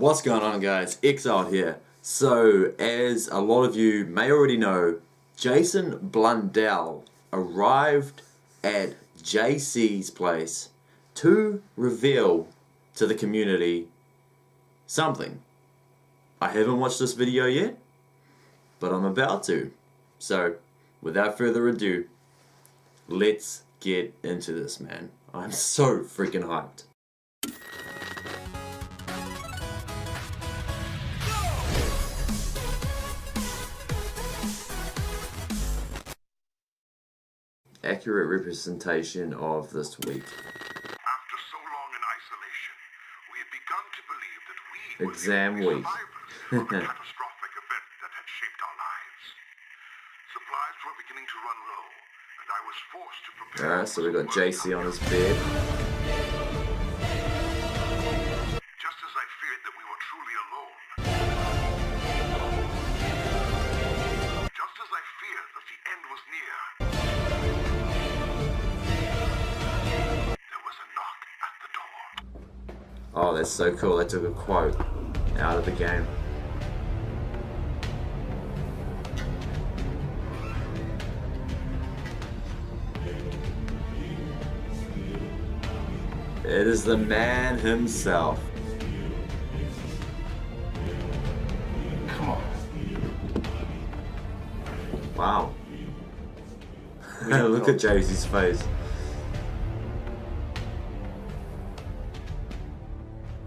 What's going on, guys? Exiled here. So, as a lot of you may already know, Jason Blundell arrived at JC's place to reveal to the community something. I haven't watched this video yet, but I'm about to. So, without further ado, let's get into this, man. I'm so freaking hyped. Accurate representation of this week. After so long in isolation, we had begun to believe that we were Exam the only week. survivors of a catastrophic event that had shaped our lives. Supplies were beginning to run low, and I was forced to prepare. Alright, so we got JC on his bed. Just as I feared that we were truly alone. Just as I feared that the end was near. There was a knock at the door. Oh, that's so cool. They took a quote out of the game. It is the man himself. Come on. Wow. Look at JC's face.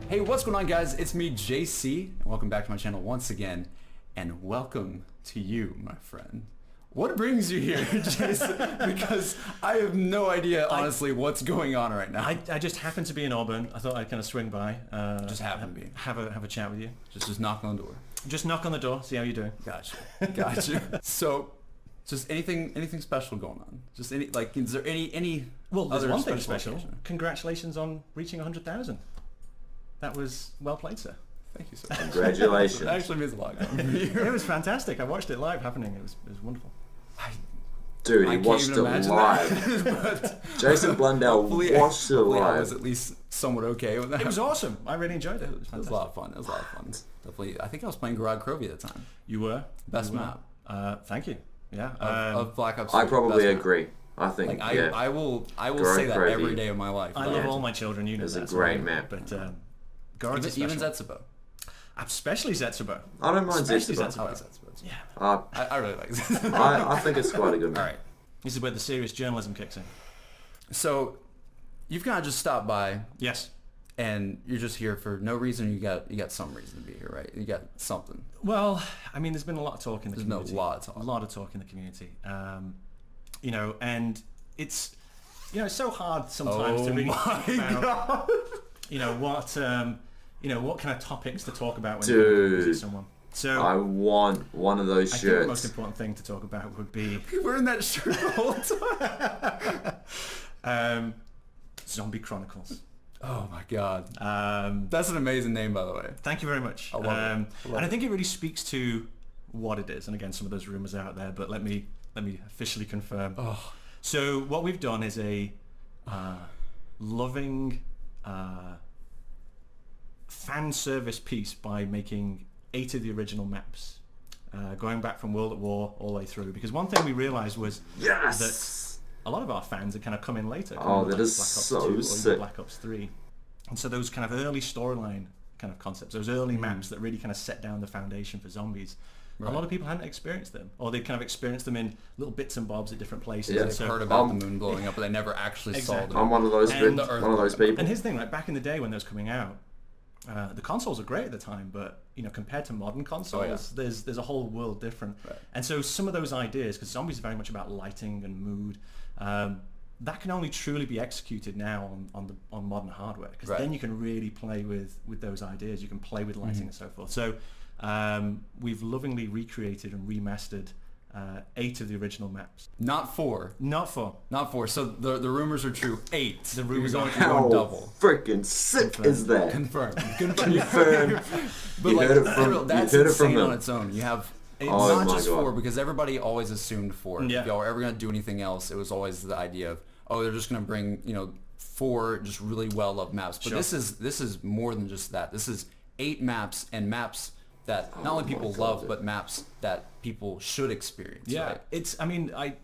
Hey, what's going on, guys? It's me, JC, and welcome back to my channel once again. And welcome to you, my friend. What brings you here, Jason? Because I have no idea, honestly, what's going on right now. I just happened to be in Auburn. I thought I'd kind of swing by. Just happened to be. Have a chat with you. Just knock on the door. Just knock on the door, see how you're doing. Gotcha. So, just anything special going on? Just any, like, is there any Well, there's other one thing special. occasion? Congratulations on reaching 100,000. That was well played, sir. Thank you so much. Congratulations. It actually means a lot. It was fantastic. I watched it live happening. It was wonderful. Dude, he I can't watched even it imagine live. that. Jason Blundell watched it Hopefully I was live. at least somewhat okay with that. It was awesome. I really enjoyed it. It was It was fantastic. a lot of fun. It was a lot of fun. Definitely. I think I was playing Gorod Krovi at the time. You were? Best You were. map. Thank you. Yeah. Of Black Ops 3. I probably Best map. agree. I think, Like yeah. I will Gorod say that Krovi. every day of my life. I love all my children. You know It's a that. great so- map. But Gorod's even special. Zetsubou. Especially Zetsubou. I don't mind Especially Zetsubou. I like Zetsubou. Yeah. I really like Zetsubou. I think it's quite a good All map. right. This is where the serious journalism kicks in. So, you've kind of just stopped by, Yes. and you're just here for no reason. You got some reason to be here, right? You got something. Well, I mean, there's been a lot of talk in the community. There's been a lot of talk. A lot of talk in the community. You know, and it's, you know, it's so hard sometimes to really think about, you know, what kind of topics to talk about when you visit someone. So I want one of those I think the most shirts. important thing to talk about would be You're wearing that shirt the whole time. Zombie Chronicles. Oh my god. Um, That's an amazing name, by the way. Thank you very much. I love it. And I think it really speaks to what it is. And again, some of those rumors are out there, but let me officially confirm. Oh. So what we've done is a loving fan service piece by making 8 of the original maps, going back from World at War all the way through. Because one thing we realized was Yes! that a lot of our fans had kind of come in later. Oh, that like is Black Ops so 2 or sick. even Black Ops 3. And so those kind of early storyline kind of concepts, those early maps that really kind of set down the foundation for zombies, a lot of people hadn't experienced them, or they'd kind of experienced them in little bits and bobs at different places. Yeah. And They've so, heard about the moon blowing up, but they never actually saw Exactly. the I'm one of those And bits, the Earth one of those people. and here's the thing, like back in the day when those coming out, the consoles are great at the time, but you know, compared to modern consoles, there's a whole world different. Right. And so some of those ideas, because zombies are very much about lighting and mood, that can only truly be executed now on modern hardware, because Right. then you can really play with those ideas. You can play with lighting and so forth. So we've lovingly recreated and remastered 8 of the original maps. Not 4. Not 4. Not 4. So the rumors are true. 8. The rumors You're are going, true. you're going How double. freaking sick is that? Confirmed. Confirmed. But You like, heard it from- real, that's you heard it from insane on them. its own. You have Oh not my just God. 4, because everybody always assumed 4. Yeah. If y'all were ever going to do anything else, it was always the idea of, oh, they're just going to bring, 4 just really well loved maps. But Sure. this is more than just that. This is 8 maps, and maps that not only people love, but maps that people should experience. Yeah, right? it's. I mean, I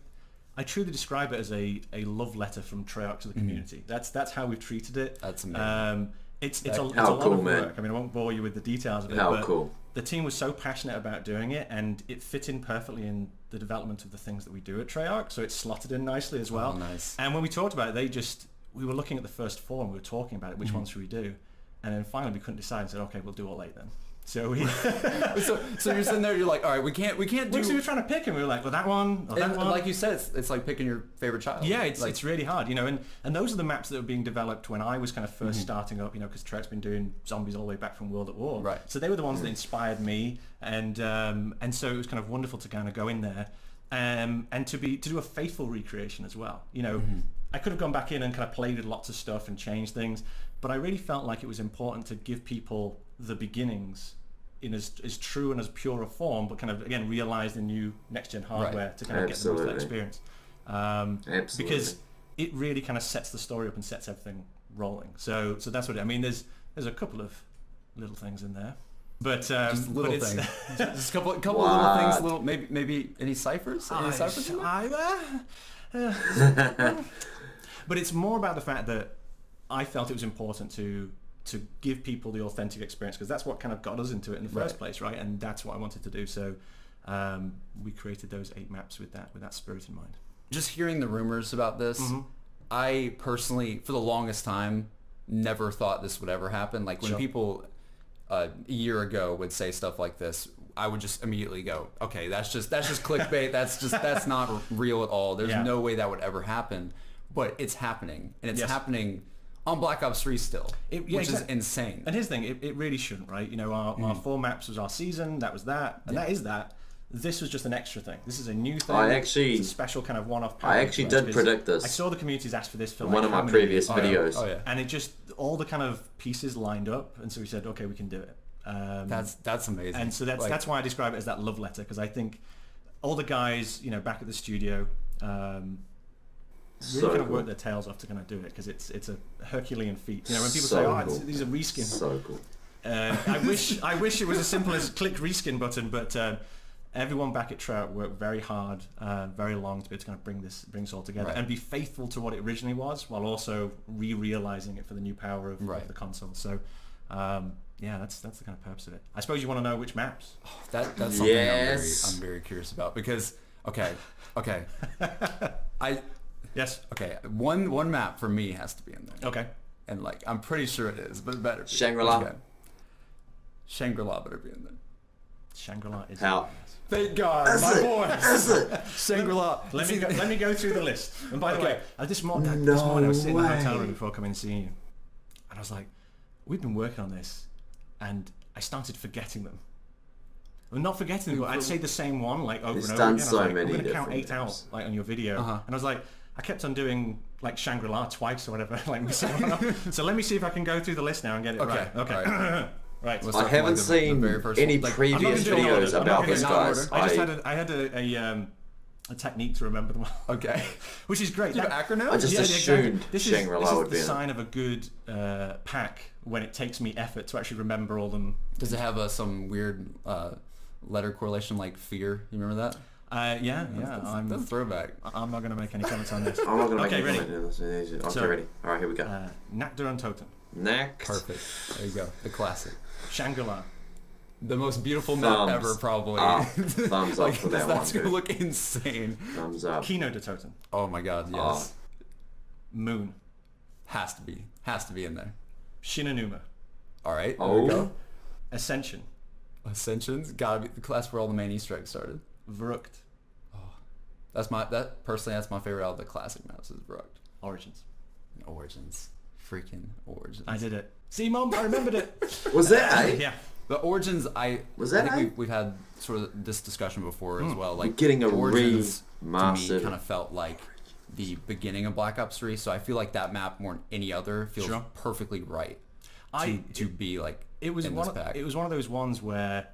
truly describe it as a love letter from Treyarch to the community. That's how we've treated it. That's amazing. It's a lot cool, of man. work. I mean, I won't bore you with the details of it. How but cool. The team was so passionate about doing it, and it fit in perfectly in the development of the things that we do at Treyarch. So it slotted in nicely as well. Oh, nice. And when we talked about it, we were looking at the first 4 and we were talking about it. Which one should we do? And then finally we couldn't decide and said, okay, we'll do all 8 then. So we so you're sitting there, you're like, all right, we can't do. we were trying to pick, and we were like, well, that one, or that And one. like you said, it's like picking your favorite child. Yeah, like, it's really hard, and those are the maps that were being developed when I was kind of first starting up, because Treyarch's been doing zombies all the way back from World at War. Right. So they were the ones that inspired me, and so it was kind of wonderful to kind of go in there, and to do a faithful recreation as well. I could have gone back in and kind of played with lots of stuff and changed things, but I really felt like it was important to give people the beginnings in as true and as pure a form, but kind of again realized in new next gen hardware to kind of get the most of that experience. Absolutely. Because it really kind of sets the story up and sets everything rolling. So that's what I mean. There's a couple of little things in there, but just little but things. Just a couple of little things. Little maybe any ciphers? Any ciphers? But it's more about the fact that I felt it was important to give people the authentic experience, because that's what kind of got us into it in the first place, right? And that's what I wanted to do. So we created those 8 maps with that spirit in mind. Just hearing the rumors about this, I personally, for the longest time, never thought this would ever happen. Like when people a year ago would say stuff like this, I would just immediately go, okay, that's just clickbait. That's not real at all. There's no way that would ever happen. But it's happening, and it's happening on Black Ops 3 still, which is insane. And here's the thing, it really shouldn't, right? Our 4 maps was our season, that was that, and that is that. This was just an extra thing. This is a new thing. It's a special kind of one-off package. I actually did predict this. I saw the communities ask for this for in one of my previous videos. Oh, yeah. And it just, all the kind of pieces lined up, and so we said, okay, we can do it. That's amazing. And so that's why I describe it as that love letter, because I think all the guys, back at the studio, really kind of work their tails off to kind of do it, because it's a Herculean feat. When people say, these are reskins. So cool. I wish it was as simple as click reskin button, but everyone back at Treyarch worked very hard, very long to be able to kind of bring this all together and be faithful to what it originally was, while also realizing it for the new power of the console. So that's the kind of purpose of it. I suppose you want to know which maps. That's something I'm very curious about, because okay. Yes. Okay. One map for me has to be in there. Okay. And I'm pretty sure it is, but it better be. Shangri-La. Shangri-La better be in there. Shangri-La is. How? Thank God, Shangri-La. Let me go through the list. And by the way, this morning I was sitting in the hotel room before coming and seeing you, and I was like, we've been working on this, and I started forgetting them. Well, not forgetting them, but I'd say the same one over and over again. Done so many I'm going to count different 8 out on your video, and I was like, I kept on doing Shangri-La twice or whatever, so let me see if I can go through the list now and get it right. Okay. Right. Right. I haven't seen any previous videos about this, guys. I had a technique to remember them all. Okay. Which is great. Do you have acronym? I just assumed Shangri-La would be This is the sign of a good pack, when it takes me effort to actually remember all them. Does it have some weird letter correlation like fear? You remember that? Yeah. That's a throwback. I'm not going to make any comments on this. I'm not going to make any ready? comments. Okay, ready. All right, here we go. Nakdur and Totem. Next. Perfect. There you go. The classic. Shangri-La. The most beautiful map ever, probably. Thumbs up for that one. That's going to look insane. Thumbs up. Kino de Totem. Oh my God, yes. Moon. Has to be in there. Shinonuma. All right. There we go. Ascension. Ascension's gotta be the class where all the main Easter eggs started. Verrucht. Oh, that's my favorite out of the classic maps is Verrucht. Origins. Freaking Origins. I did it. See, Mom, I remembered it. Was that Yeah. The Origins, I think we've had sort of this discussion before as well. Like getting a Origins remastered to me kind of felt like the beginning of Black Ops 3, so I feel like that map more than any other feels perfectly right to be like it was in this pack. It was one of those ones where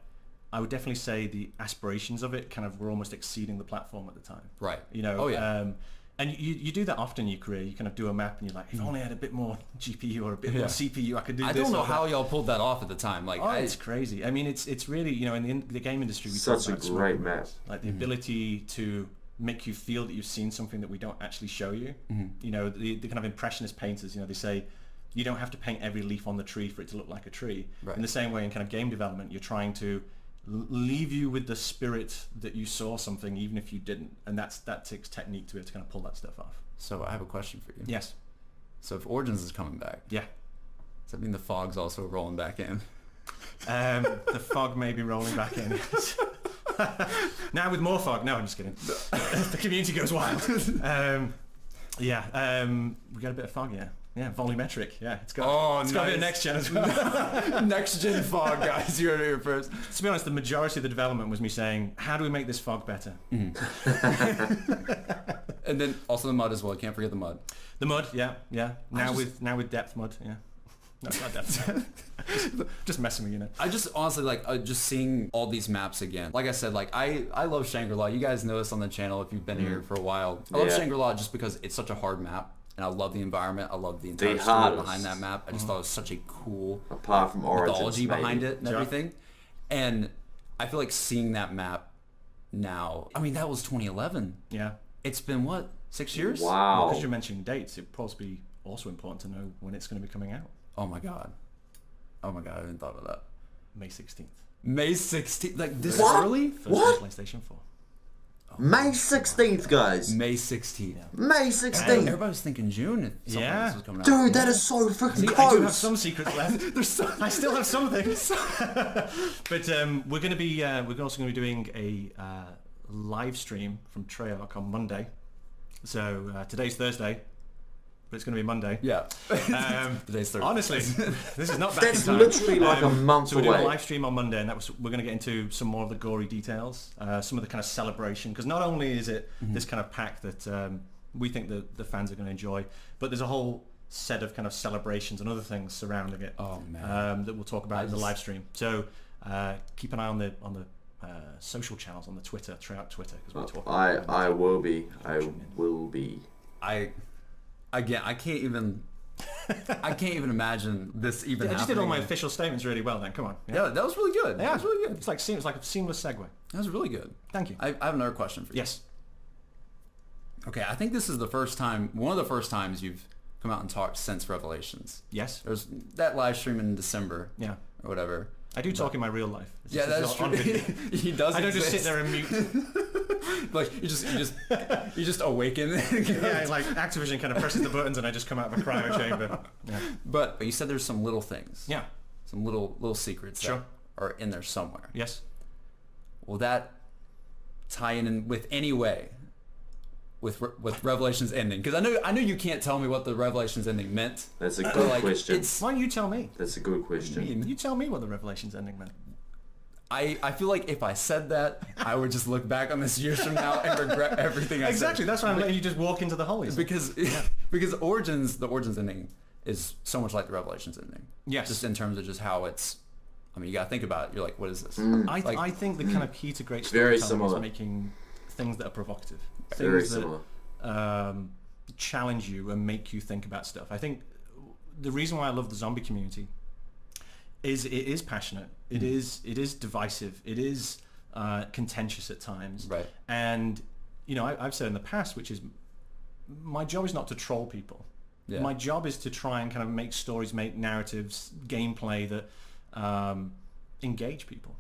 I would definitely say the aspirations of it kind of were almost exceeding the platform at the time. Right. You know, And you do that often in your career. You kind of do a map and you're like, if I only had a bit more GPU or a bit more CPU, I could do this. I don't know how y'all pulled that off at the time. Like, it's crazy. I mean, it's really, you know, in the game industry, we Such talk a about smoke great and map. mirrors. Like the ability to make you feel that you've seen something that we don't actually show you. You know, the kind of impressionist painters, you know, they say you don't have to paint every leaf on the tree for it to look like a tree. Right. In the same way, in kind of game development, you're trying to leave you with the spirit that you saw something, even if you didn't. And that takes technique to be able to kind of pull that stuff off. So I have a question for you. Yes. So if Origins is coming back, Yeah. does that mean the fog's also rolling back in? The fog may be rolling back in. Now with more fog. No, I'm just kidding. The community goes wild. We got a bit of fog, yeah. Yeah, volumetric. Yeah, it's got a bit of next gen as well. Next gen fog, guys. You heard it here first. To be honest, the majority of the development was me saying, how do we make this fog better? And then also the mud as well. You can't forget the mud. The mud, yeah. Now with depth mud, yeah. No, it's not depth. Just messing with you, know. I just honestly like just seeing all these maps again. Like I said, like I love Shangri-La. You guys know this on the channel if you've been here for a while. I love Shangri-La just because it's such a hard map. And I love the environment. I love the entire story behind that map. I just thought it was such a cool apart from Origins, mythology behind maybe. it and everything. And I feel like seeing that map now, I mean, that was 2011. Yeah. It's been, what, 6 years? Wow. Because you're mentioning dates, it'd probably be also important to know when it's going to be coming out. Oh my God. I hadn't thought of that. May 16th. May 16th? Like this What? early? First What? on PlayStation 4. May 16th, guys. May 16th. May 16th. Everybody was thinking June. Yeah. This was coming out. Dude, that is so freaking See, close. I do have some secrets left. I still have some things. But we're going to be, we're also going to be doing a live stream from Treyarch on Monday. So today's Thursday, but it's going to be Monday. Yeah. Today's Thursday. Honestly, this is not back That's in time. literally like a month So we're doing a away. live stream on Monday, and we're going to get into some more of the gory details, some of the kind of celebration, because not only is it this kind of pack that we think that the fans are going to enjoy, but there's a whole set of kind of celebrations and other things surrounding it. Oh, man. That we'll talk about in the live stream. So keep an eye on the social channels, on the Twitter, Treyarch Twitter, because we're talking. I will be. I will be. Again, I can't even imagine this even I just happening. did all my official statements really well. Then come on. Yeah, that was really good. Yeah, That was really good. It's like a seamless segue. That was really good. Thank you. I have another question for you. Yes. Okay, I think this is the first time, one of the first times you've come out and talked since Revelations. Yes. There's that live stream in December. Yeah. Or whatever. I do talk in my real life. It's Yeah, just that's on true. video. He does. I don't just sit exist. there and mute. Like you just awaken. Yeah, like Activision kind of presses the buttons and I just come out of a cryo chamber. Yeah. But you said there's some little things. Yeah. Some little secrets Sure. that are in there somewhere. Yes. Will that tie in with any way with Revelations ending? Because I know you can't tell me what the Revelations ending meant. That's a good question. Why don't you tell me? That's a good question. You tell me what the Revelations ending meant. I feel like if I said that, I would just look back on this years from now and regret everything I said. Exactly. That's why I'm letting you just walk into the holies. Because the Origins ending is so much like the Revelations ending. Yes. Just in terms of just how it's. I mean, you gotta think about it. You're like, what is this? I think the kind of key to great Very storytelling is similar. making things that are provocative. Very Things similar. that challenge you and make you think about stuff. I think the reason why I love the zombie community is it is passionate. It is divisive. It is contentious at times. Right. And I've said in the past, which is my job is not to troll people. Yeah. My job is to try and kind of make stories, make narratives, gameplay that engage people.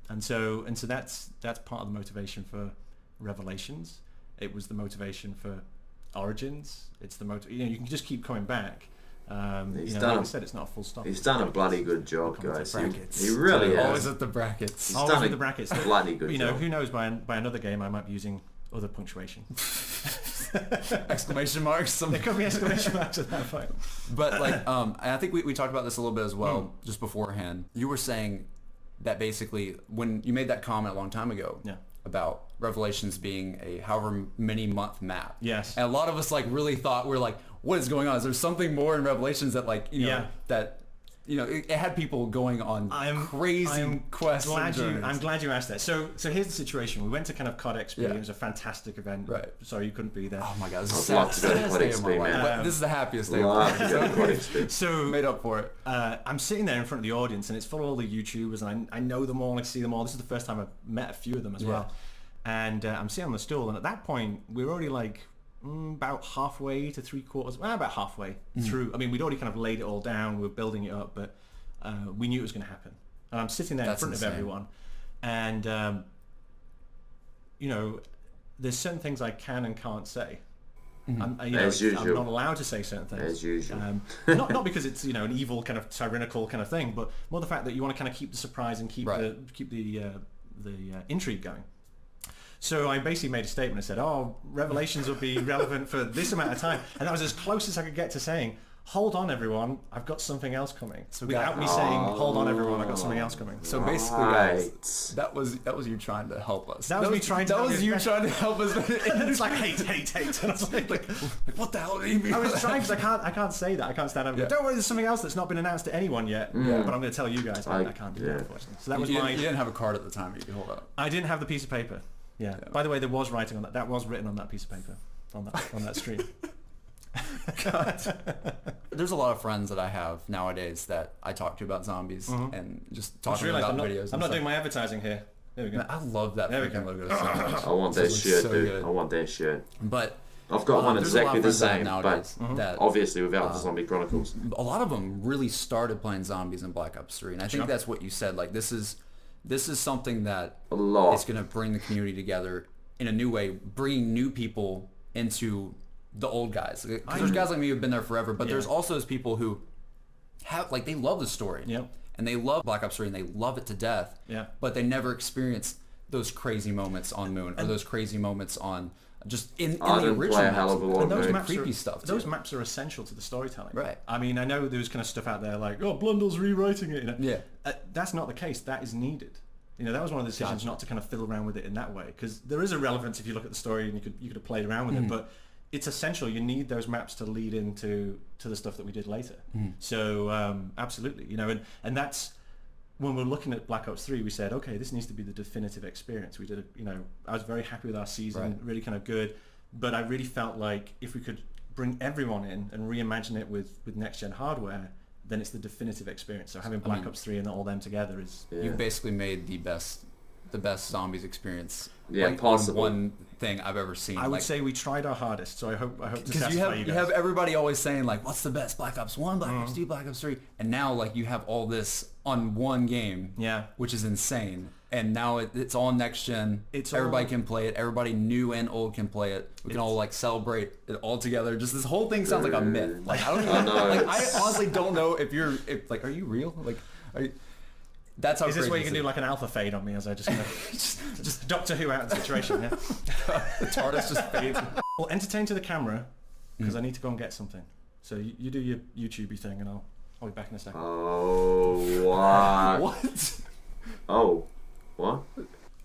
And so that's part of the motivation for Revelations. It was the motivation for Origins. It's the you can just keep coming back. Like I said, it's not a full stop. He's done a bloody good job, Come to guys. brackets. He really has. Always at the brackets. He's Always done with a the brackets. bloody good job. Who knows? By another game, I might be using other punctuation. Exclamation marks. There could be exclamation marks at that point. But like, I think we talked about this a little bit as well, just beforehand. You were saying that basically when you made that comment a long time ago about Revelations being a however many month map. Yes. And a lot of us like really thought we're like, what is going on? Is there something more in Revelations that like, that it had people going on crazy quests. I'm glad you asked that. So here's the situation. We went to kind of COD XP. Yeah. It was a fantastic event. Right. Sorry you couldn't be there. Oh my god, this is I'd love to go to saddest COD day of my XP, life. man. But this is the happiest day of my Love life. to go to COD XP. So Made up for it. I'm sitting there in front of the audience, and it's full of all the YouTubers, and I know them all, and I see them all. This is the first time I've met a few of them as well. And I'm sitting on the stool, and at that point, we were already like about halfway to about halfway through. I mean, we'd already kind of laid it all down. We were building it up, but we knew it was going to happen. And I'm sitting there in front of everyone, and there's certain things I can and can't say. As usual. I'm not allowed to say certain things. As usual. Not because it's an evil kind of tyrannical kind of thing, but more the fact that you want to kind of keep the surprise and keep the intrigue going. So I basically made a statement. I said, revelations will be relevant for this amount of time, and that was as close as I could get to saying, hold on everyone, I've got something else coming. So without me saying, hold on everyone, I've got something else coming. So basically, guys, that was you trying to help us. That was me trying to help you trying to help us. It's like hate. And I was like, what the hell do you mean? I was trying because I can't say that. I can't stand up and go, don't worry, there's something else that's not been announced to anyone yet, but I'm going to tell you guys. I can't do that, unfortunately. So that was You didn't have a card at the time that you could hold up. I didn't have the piece of paper. Yeah. By the way, there was writing on that. That was written on that piece of paper on that stream. God. There's a lot of friends that I have nowadays that I talk to about zombies and just talking about videos. I'm not doing my advertising here. There we go. Man, I love that freaking logo so much. I want that shirt, dude. I want that shirt. But I've got one there's a lot exactly of the friends I have same, nowadays but that obviously without the Zombie Chronicles. a lot of them really started playing zombies in Black Ops 3, and I think that's what you said. Like this is something that A lot. is going to bring the community together in a new way, bringing new people into the old guys. Because there's guys like me who've been there forever, but there's also those people who have they love the story, and they love Black Ops 3 and they love it to death. But they never experienced those crazy moments on Moon or those crazy moments on just in the original maps. And those maps creepy stuff. Those maps are essential to the storytelling. Right. I mean, I know there's kind of stuff out there like, Blundell's rewriting it. Yeah. That's not the case. That is needed. That was one of the decisions not to kind of fiddle around with it in that way, because there is a relevance if you look at the story, and you could have played around with it, but it's essential. You need those maps to lead into the stuff that we did later. So absolutely, and that's when we're looking at Black Ops 3. We said, okay, this needs to be the definitive experience. We did I was very happy with our season, really kind of good, but I really felt like if we could bring everyone in and reimagine it with next gen hardware, then it's the definitive experience. So having Black Ops 3 and all them together is... You basically made the best zombies experience. Possible. One thing I've ever seen. I would say we tried our hardest, so I hope to because satisfy you have everybody always saying like, what's the best, Black Ops 1, Black Ops 2, Black Ops 3, and now like you have all this on one game, which is insane. And now it's all next gen. Everybody can play it. Everybody new and old can play it. We can all like celebrate it all together. Just this whole thing sounds like a myth. Like I don't even I honestly don't know if are you real? That's how Is this crazy where you can do like an alpha fade on me as I just kind of just Doctor Who out of the situation? Yeah. The TARDIS just fades. Well, entertain to the camera because I need to go and get something. So you do your YouTubey thing, and I'll be back in a second. Oh, what? What? Oh, what?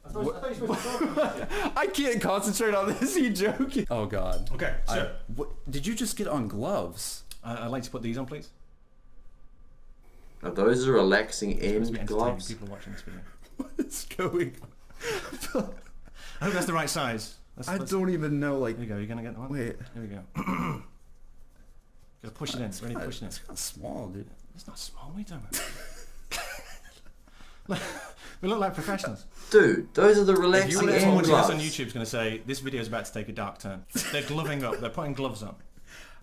I thought you were supposed to talk. I can't concentrate on this. You joking? Oh God. Okay. So did you just get on gloves? I'd like to put these on, please. Are those relaxing Supposed to be end entertaining gloves? people watching this video. What is going on? I hope that's the right size. I don't even know. Like, Here we go. You're gonna get one. wait. Here we go. Gotta push it in. Ready to push it in. It's kind of small, dude. It's not small. What are you talking about? We look like professionals. Dude, those are the relaxing Someone end watching this on gloves. YouTube is going to say this video is about to take a dark turn. They're gloving up. They're putting gloves on.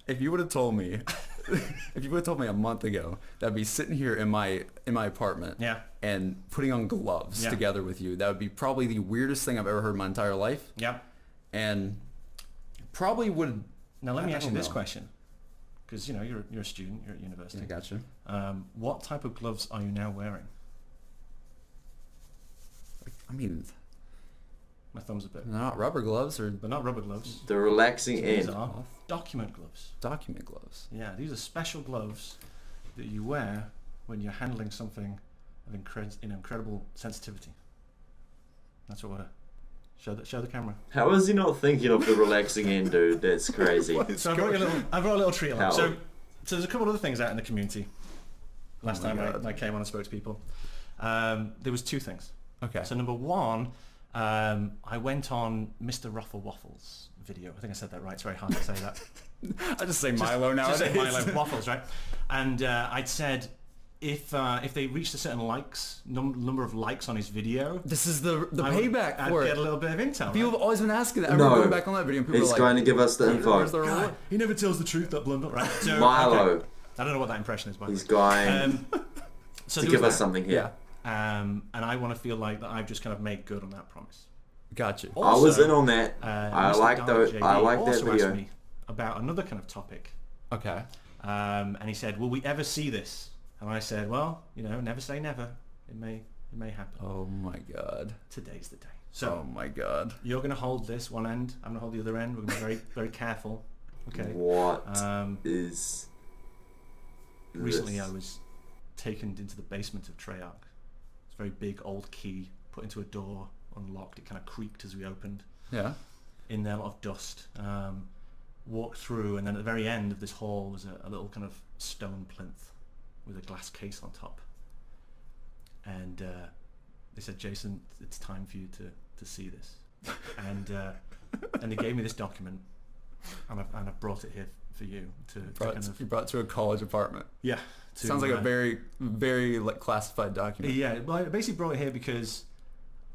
If you would have told me, a month ago that I'd be sitting here in my apartment, and putting on gloves together with you, that would be probably the weirdest thing I've ever heard in my entire life. Yeah. And probably would. Now let me ask you this question, because you're a student, you're at university. I gotcha. What type of gloves are you now wearing? I mean, My thumb's a bit. they're not rubber gloves or They're not rubber gloves. The relaxing These end. are document gloves. document gloves. Yeah, these are special gloves that you wear when you're handling something of incredible sensitivity. That's what we're... Show the camera. How is he not thinking of the relaxing end, dude? That's crazy. So I brought a little treat along. So there's a couple other things out in the community. last time I came on and spoke to people. There was two things. Okay. So number one, I went on Mr. Ruffle Waffles video. I think I said that right. It's very hard to say that. I just say Milo nowadays. Just say Milo Waffles, right? And I'd said if they reached a certain number of likes on his video, This is the payback I'd for get it. a little bit of intel. People Right? have always been asking that. I No. remember going back on that video and people He's were like, going to give us the "Where's info. the reward?" He never tells the truth, that blunder, right? So, Milo. okay. I don't know what that impression is, by the way. He's going So to there give was us that. something here. And I want to feel like that I've just kind of made good on that promise. Got you. I was in on that. Mr. like Dark that. JD I like that also video. asked me about another kind of topic. Okay. And he said, "Will we ever see this?" And I said, "Well, never say never. It may happen. Oh my god. Today's the day." So Oh my god. you're going to hold this one end. I'm going to hold the other end. We're going to be very, very careful. Okay. What Um, is Recently, this? I was taken into the basement of Treyarch. It's a very big old key put into a door, unlocked. It kind of creaked as we opened. Yeah. In there, a lot of dust. Walked through, and then at the very end of this hall was a little kind of stone plinth with a glass case on top. And they said, "Jason, it's time for you to see this." And they gave me this document, and I've brought it here for you to kind of... You brought it to a college apartment. Yeah. Sounds like a very, very classified document. Yeah, well, I basically brought it here because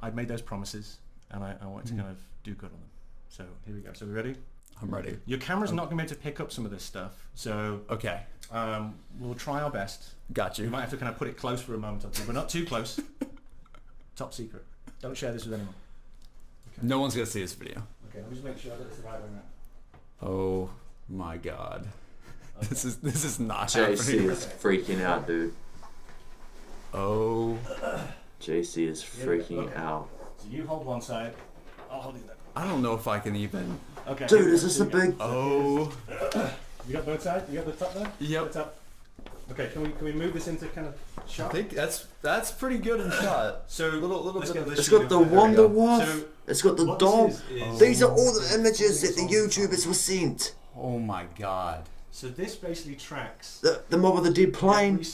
I'd made those promises, and I wanted to kind of do good on them. So here we go. So we ready? I'm ready. Your camera's not going to be able to pick up some of this stuff, so Okay. we'll try our best. Got You you. might have to kind of put it close for a moment or two, but not too close. Top secret. Don't share this with anyone. No one's gonna see this video. Okay, let me just make sure that it's the right way around. Oh my god. Okay. This is not JC happening. is freaking out, dude. Oh, JC is freaking Okay. out. So you hold one side, I'll hold the other. I don't know if I can even. Okay. Dude, is this a here we go. big... Oh. You got both sides? You got the top there? Yep. The top. Okay, can we move this into kind of I shot? think that's pretty good in shot. So little let's bit get of this It's shooting got the up there. Wonder There we go. Waff. So It's got the what dog. this is These are all the images that the YouTubers were sent. Oh my god. So this basically tracks The mob of the dead every plane.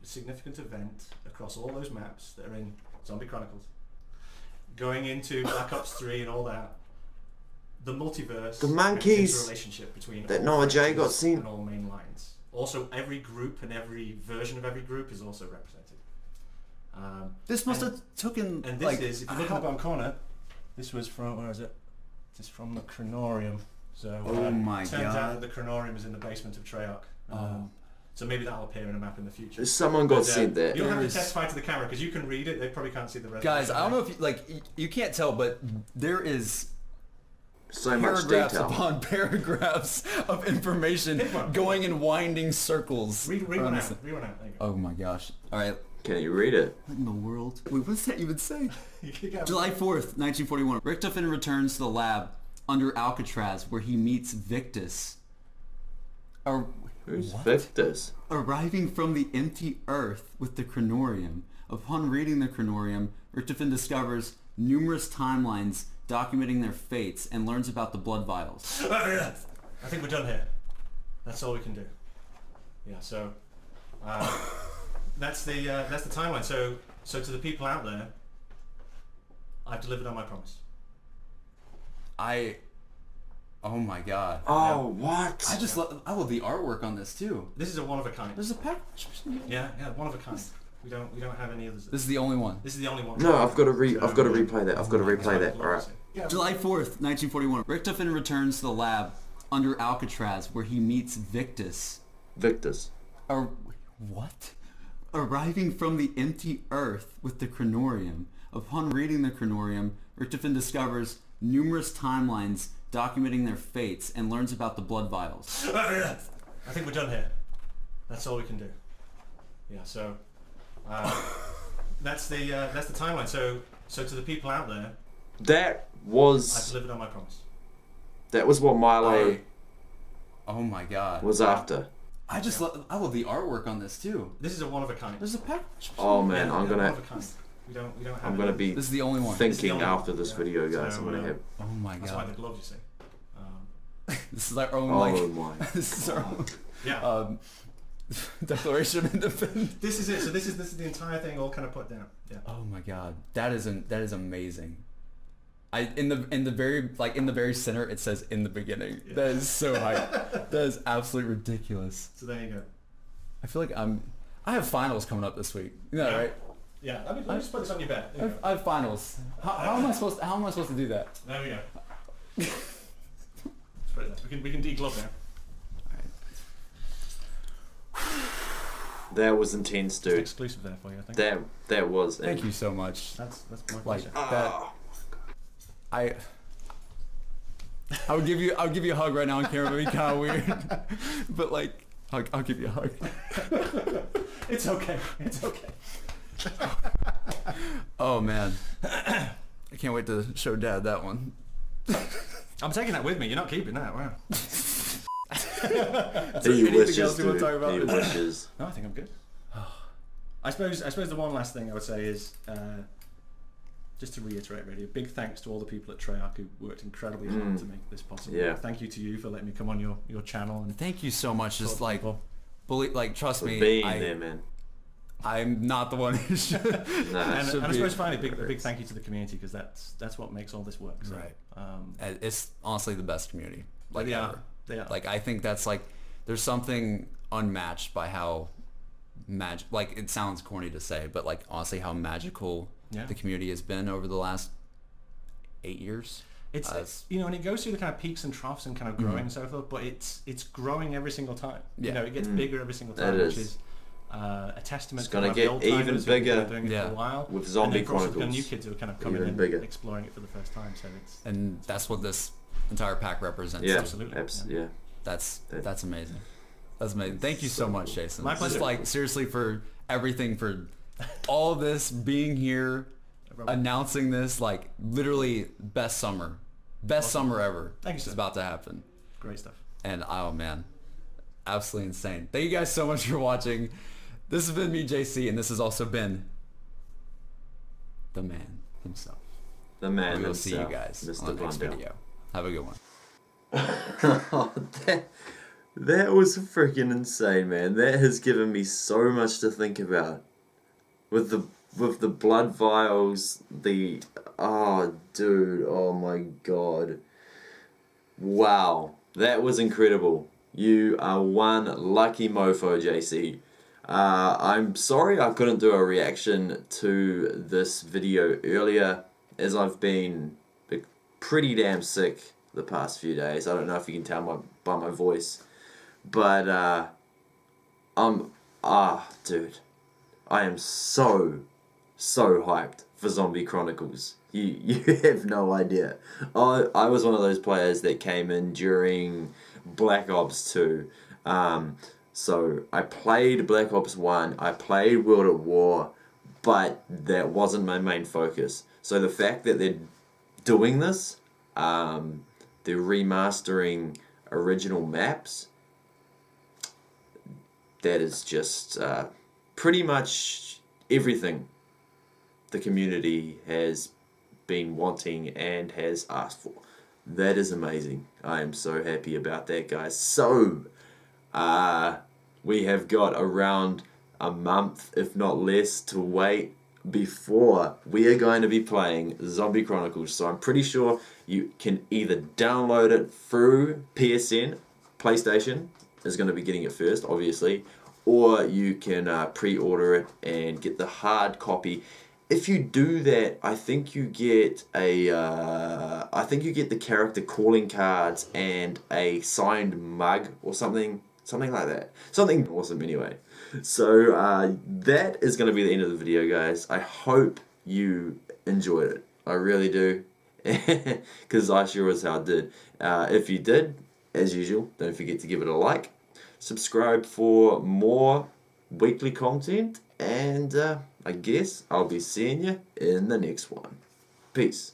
significant event across all those maps that are in Zombie Chronicles, going into Black Ops 3 and all that. The multiverse, The monkeys and relationship between that all Noah J got factions seen. and all main lines. Also, every group and every version of every group is also represented. This must And- have taken And this like is, if you look in the bottom corner, this was from, where is it? This is from the Chronorium. So Oh my turns God. out that the Chronorium is in the basement of Treyarch. Oh. So maybe that'll appear in a map in the future. Someone got But, sent that. You don't have to There's- testify to the camera because you can read it. They probably can't see the rest. guys. I don't know if you can't tell, but there is So much paragraphs detail. upon paragraphs of information Pick one. going in winding circles. Read around one this out. thing. Read one out. There you go. Oh my gosh. All right. Can you read it? What in the world? Wait, what's that even say? You can go. July 4th, 1941. Richtofen returns to the lab under Alcatraz where he meets Victus. Who's What? Victus? Arriving from the empty earth with the Chronorium. Upon reading the Chronorium, Richtofen discovers numerous timelines documenting their fates and learns about the blood vials. I think we're done here. That's all we can do. Yeah. So that's the timeline. So to the people out there, I've delivered on my promise. Oh my god. Oh, what? I love the artwork on this too. This is a one of a kind. There's a package. Yeah, one of a kind. We don't have any others. This is the only one. This is the only one. No, I've got to replay that. I've got to replay that. All right. Yeah. July 4th, 1941. Richtofen returns to the lab under Alcatraz where he meets Victus. Victus. What? Arriving from the empty earth with the Chronorium. Upon reading the Chronorium, Richtofen discovers numerous timelines documenting their fates and learns about the blood vials. I think we're done here. That's all we can do. Yeah. So that's the timeline. So to the people out there, That I've was delivered on my promise. what Milo Oh my god. was after. I love the artwork on this too. This is a one of a kind. There's a package. Oh man, I'm one gonna of a kind. We don't have. I'm gonna be This is the only one. thinking only one. after this Yeah. video, guys. So, I'm gonna have. Oh my That's why god. the gloves, you see. This is our own Oh like. my. This is our own. Yeah. Declaration of Independence. This is it. So this is the entire thing all kind of put down. Yeah. Oh my God, that is amazing. In the very center it says in the beginning. Yeah. That is so hype. That is absolutely ridiculous. So there you go. I feel like I have finals coming up this week. You know, right? Yeah. Let me just put this on your bed. I have finals. How am I supposed to do that? There we go. Let's put it there. We can deglove now. That was intense, dude. It's exclusive there for you, I think. That was. Thank you so much. That's my pleasure. I would give you a hug right now on camera, but it'd be kind of weird. But like, I'll give you a hug. It's okay. It's okay. Oh man, I can't wait to show Dad that one. I'm taking that with me. You're not keeping that. Wow. He wishes, dude. He wishes. No, I think I'm good. I suppose the one last thing I would say is just to reiterate, really, a big thanks to all the people at Treyarch who worked incredibly hard to make this possible. Yeah. Thank you to you for letting me come on your channel. And thank you so much. Just like, trust me, being there, man. I'm not the one who should. And I suppose finally, a big thank you to the community, because that's what makes all this work. So, right. It's honestly the best community. Like they ever. are. They are. Like I think that's like there's something unmatched by how like it sounds corny to say, but like honestly how magical the community has been over the last 8 years. It's and it goes through the kind of peaks and troughs and kind of growing and so forth, but it's growing every single time. Yeah. It gets bigger every single time, which is a testament. It's going to get even bigger doing it for a while. With Zombie Chronicles. And new kids who are kind of coming in and exploring it for the first time. So and that's what this entire pack represents. Yeah, absolutely. Yeah. That's amazing. That's amazing. Thank you so much, Jason. My pleasure. Just like seriously for everything, for all of this, being here, announcing this, like literally best summer ever. Thank you, is sir. about to happen. Great stuff. And oh man, absolutely insane. Thank you guys so much for watching. This has been me, JC, and this has also been the man himself. The man We'll himself. see you guys Mr. on the next Blundell. video. Have a good one. That was freaking insane, man. That has given me so much to think about. With the blood vials, dude, oh my god. Wow, that was incredible. You are one lucky mofo, JC. I'm sorry I couldn't do a reaction to this video earlier, as I've been pretty damn sick the past few days. I don't know if you can tell by my voice, but dude, I am so hyped for Zombie Chronicles. You have no idea. I was one of those players that came in during Black Ops 2. So I played Black Ops 1, I played World at War, but that wasn't my main focus. So the fact that they're doing this, they're remastering original maps, that is just pretty much everything the community has been wanting and has asked for. That is amazing. I am so happy about that, guys. So, we have got around a month, if not less, to wait before we are going to be playing Zombie Chronicles. So I'm pretty sure you can either download it through PSN, PlayStation is going to be getting it first, obviously, or you can pre-order it and get the hard copy. If you do that, I think you get the character calling cards and a signed mug or something like that. Something awesome anyway. So that is going to be the end of the video, guys. I hope you enjoyed it. I really do, because I sure as hell did. If you did, as usual, don't forget to give it a like. Subscribe for more weekly content, and I guess I'll be seeing you in the next one. Peace.